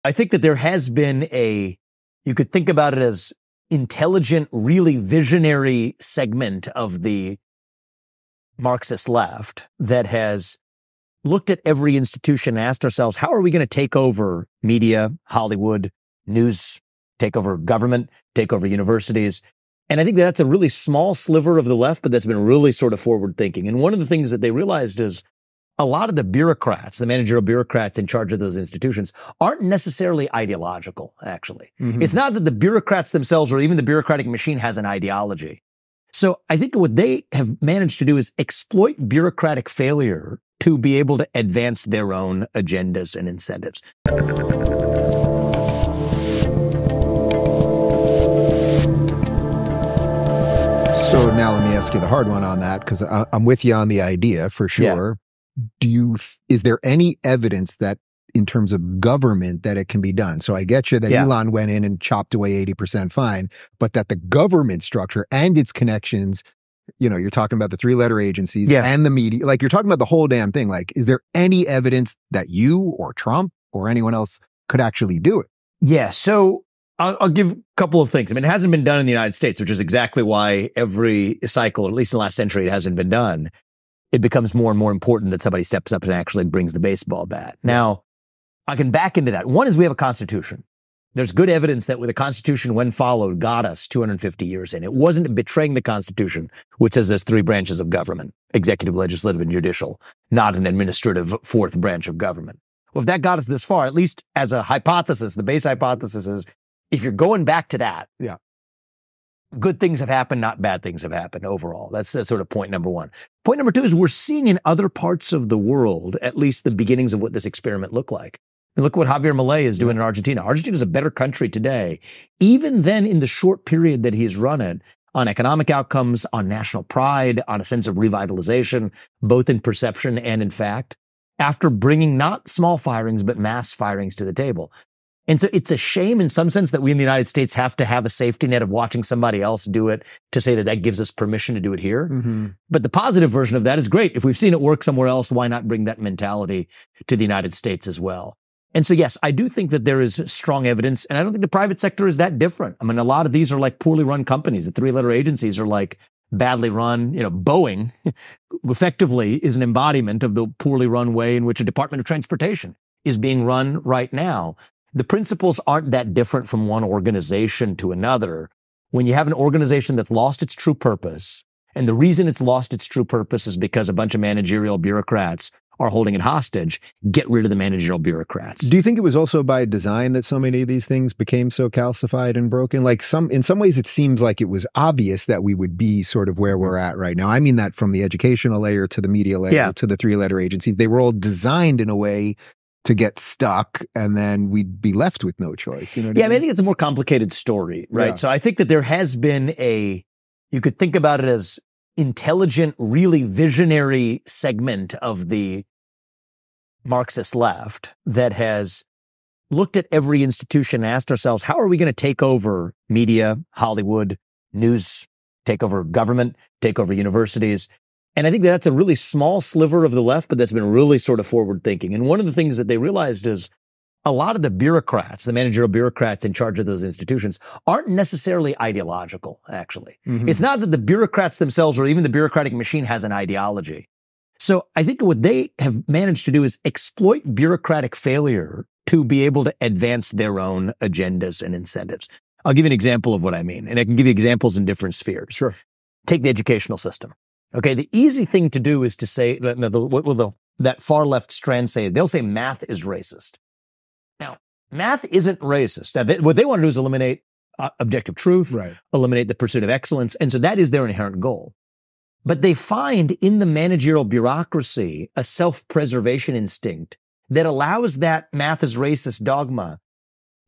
I think that there has been you could think about it as intelligent, really visionary segment of the Marxist left that has looked at every institution and asked ourselves, how are we going to take over media, Hollywood, news, take over government, take over universities? And I think that's a really small sliver of the left, but that's been really sort of forward thinking. And one of the things that they realized is a lot of the bureaucrats, the managerial bureaucrats in charge of those institutions, aren't necessarily ideological, actually. Mm-hmm. It's not that the bureaucrats themselves or even the bureaucratic machine has an ideology. So I think what they have managed to do is exploit bureaucratic failure to be able to advance their own agendas and incentives. So now let me ask you the hard one on that, because I'm with you on the idea for sure. Yeah. Is there any evidence that in terms of government that it can be done? So I get you that Elon went in and chopped away 80% fine, but that the government structure and its connections, you're talking about the three-letter agencies and the media, like you're talking about the whole damn thing. Like, is there any evidence that you or Trump or anyone else could actually do it? Yeah. So I'll give a couple of things. I mean, it hasn't been done in the United States, which is exactly why every cycle, at least in the last century, it hasn't been done. It becomes more and more important that somebody steps up and actually brings the baseball bat. Now, I can back into that. One is we have a constitution. There's good evidence that with the Constitution, when followed, got us 250 years in. It wasn't betraying the Constitution, which says there's three branches of government: executive, legislative, and judicial, not an administrative fourth branch of government. Well, if that got us this far, at least as a hypothesis, the base hypothesis is if you're going back to that, good things have happened, not bad things have happened overall. That's sort of point number one. Point number two is we're seeing in other parts of the world, at least the beginnings of what this experiment looked like. And look what Javier Milei is doing in Argentina. Argentina is a better country today. Even then, in the short period that he's run it, on economic outcomes, on national pride, on a sense of revitalization, both in perception and in fact, after bringing not small firings, but mass firings to the table. And so it's a shame in some sense that we in the United States have to have a safety net of watching somebody else do it to say that that gives us permission to do it here. Mm-hmm. But the positive version of that is great. If we've seen it work somewhere else, why not bring that mentality to the United States as well? And so, yes, I do think that there is strong evidence, and I don't think the private sector is that different. I mean, a lot of these are like poorly run companies. The three-letter agencies are like badly run. Boeing effectively is an embodiment of the poorly run way in which a Department of Transportation is being run right now. The principles aren't that different from one organization to another. When you have an organization that's lost its true purpose, and the reason it's lost its true purpose is because a bunch of managerial bureaucrats are holding it hostage, get rid of the managerial bureaucrats. Do you think it was also by design that so many of these things became so calcified and broken? Like in some ways, it seems like it was obvious that we would be sort of where we're at right now. I mean that from the educational layer to the media layer to the three-letter agencies. They were all designed in a way to get stuck, and then we'd be left with no choice. You know what I mean? I think it's a more complicated story, right? Yeah. So I think that there has been you could think about it as intelligent, really visionary segment of the Marxist left that has looked at every institution and asked ourselves, how are we going to take over media, Hollywood, news, take over government, take over universities? And I think that's a really small sliver of the left, but that's been really sort of forward thinking. And one of the things that they realized is a lot of the bureaucrats, the managerial bureaucrats in charge of those institutions, aren't necessarily ideological, actually. Mm-hmm. It's not that the bureaucrats themselves or even the bureaucratic machine has an ideology. So I think what they have managed to do is exploit bureaucratic failure to be able to advance their own agendas and incentives. I'll give you an example of what I mean, and I can give you examples in different spheres. Sure. Take the educational system. Okay, the easy thing to do is to say, what will that far left strand say? They'll say math is racist. Now, math isn't racist. What they want to do is eliminate objective truth, eliminate the pursuit of excellence, and so that is their inherent goal. But they find in the managerial bureaucracy a self-preservation instinct that allows that math is racist dogma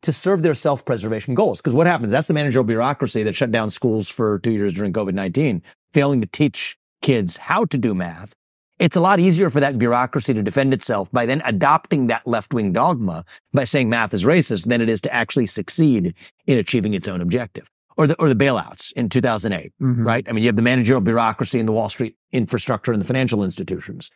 to serve their self-preservation goals. Because what happens? That's the managerial bureaucracy that shut down schools for 2 years during COVID-19, failing to teach kids how to do math. It's a lot easier for that bureaucracy to defend itself by then adopting that left-wing dogma by saying math is racist than it is to actually succeed in achieving its own objective. Or the bailouts in 2008, right? I mean, you have the managerial bureaucracy in the Wall Street infrastructure and the financial institutions.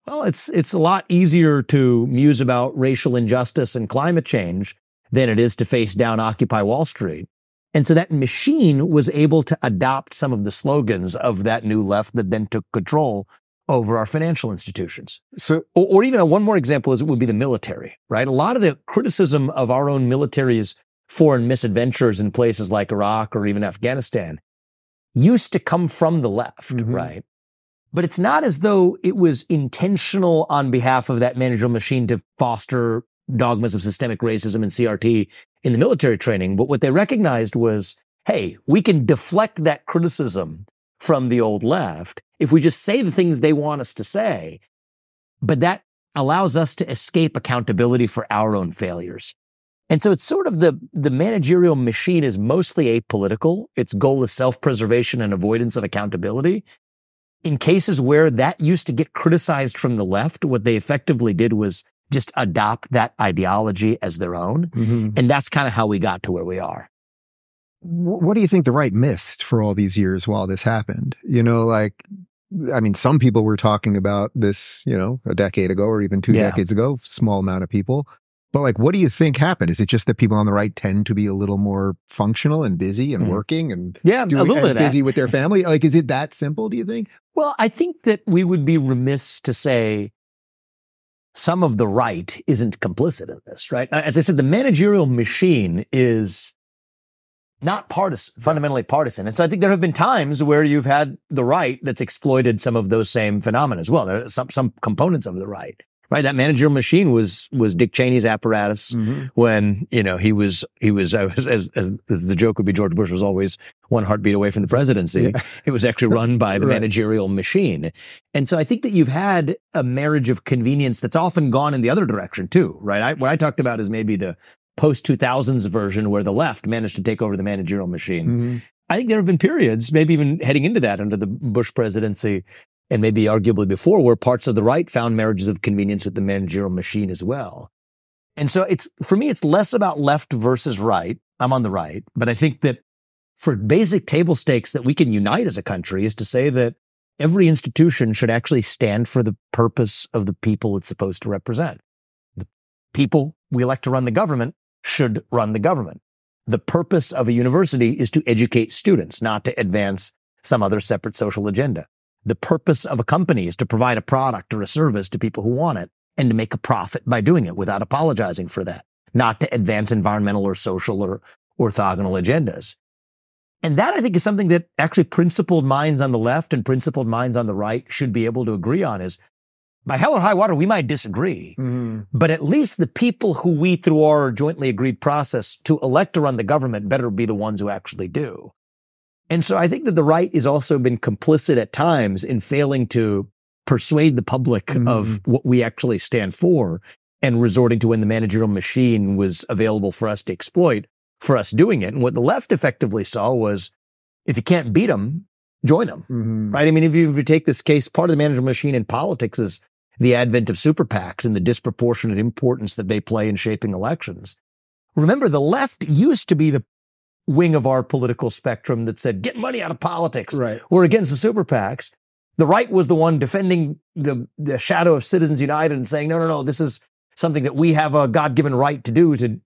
Well, it's a lot easier to muse about racial injustice and climate change than it is to face down Occupy Wall Street. And so that machine was able to adopt some of the slogans of that new left that then took control over our financial institutions. So, or even one more example would be the military, right? A lot of the criticism of our own military's foreign misadventures in places like Iraq or even Afghanistan used to come from the left, right? But it's not as though it was intentional on behalf of that managerial machine to foster dogmas of systemic racism and CRT in the military training. But what they recognized was, hey, we can deflect that criticism from the old left if we just say the things they want us to say. But that allows us to escape accountability for our own failures. And so it's sort of the managerial machine is mostly apolitical. Its goal is self-preservation and avoidance of accountability. In cases where that used to get criticized from the left, what they effectively did was just adopt that ideology as their own. And that's kind of how we got to where we are. What do you think the right missed for all these years while this happened? You know, like, I mean, some people were talking about this, you know, a decade ago or even 2 decades ago, small amount of people. But like, what do you think happened? Is it just that people on the right tend to be a little more functional and busy and working and a little bit of that. Busy with their family? Like, is it that simple, do you think? Well, I think that we would be remiss to say some of the right isn't complicit in this, right? As I said, the managerial machine is not partisan, fundamentally partisan. And so I think there have been times where you've had the right that's exploited some of those same phenomena as well. There are some components of the right. Right, that managerial machine was Dick Cheney's apparatus when, you know, he was as the joke would be, George Bush was always one heartbeat away from the presidency. It was actually run by the managerial machine. And so I think that you've had a marriage of convenience that's often gone in the other direction too, right? What I talked about is maybe the post-2000s version where the left managed to take over the managerial machine. I think there have been periods, maybe even heading into that under the Bush presidency, and maybe arguably before, where parts of the right found marriages of convenience with the managerial machine as well. And so for me, it's less about left versus right. I'm on the right. But I think that for basic table stakes that we can unite as a country is to say that every institution should actually stand for the purpose of the people it's supposed to represent. The people we elect to run the government should run the government. The purpose of a university is to educate students, not to advance some other separate social agenda. The purpose of a company is to provide a product or a service to people who want it and to make a profit by doing it without apologizing for that, not to advance environmental or social or orthogonal agendas. And that, I think, is something that actually principled minds on the left and principled minds on the right should be able to agree on is, by hell or high water, we might disagree, but at least the people who we, through our jointly agreed process to elect to run the government, better be the ones who actually do. And so I think that the right has also been complicit at times in failing to persuade the public of what we actually stand for and resorting to when the managerial machine was available for us to exploit, for us doing it. And what the left effectively saw was, if you can't beat them, join them, right? I mean, if you take this case, part of the managerial machine in politics is the advent of super PACs and the disproportionate importance that they play in shaping elections. Remember, the left used to be the wing of our political spectrum that said, get money out of politics. Right. We're against the super PACs. The right was the one defending the shadow of Citizens United and saying, no, this is something that we have a God-given right to do, to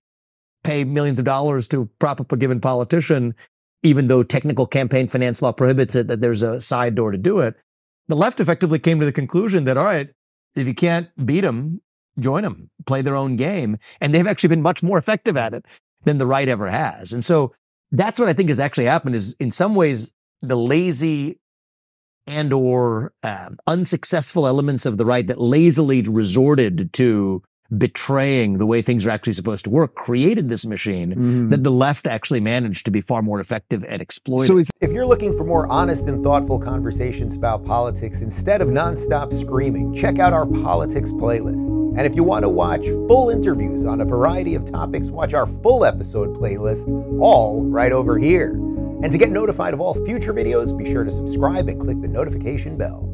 pay millions of dollars to prop up a given politician, even though technical campaign finance law prohibits it, that there's a side door to do it. The left effectively came to the conclusion that, all right, if you can't beat them, join them, play their own game. And they've actually been much more effective at it than the right ever has. And so that's what I think has actually happened is, in some ways, the lazy and or unsuccessful elements of the right that lazily resorted to betraying the way things are actually supposed to work created this machine that the left actually managed to be far more effective at exploiting. So if you're looking for more honest and thoughtful conversations about politics instead of nonstop screaming, check out our politics playlist. And if you want to watch full interviews on a variety of topics, watch our full episode playlist, all right over here. And to get notified of all future videos, be sure to subscribe and click the notification bell.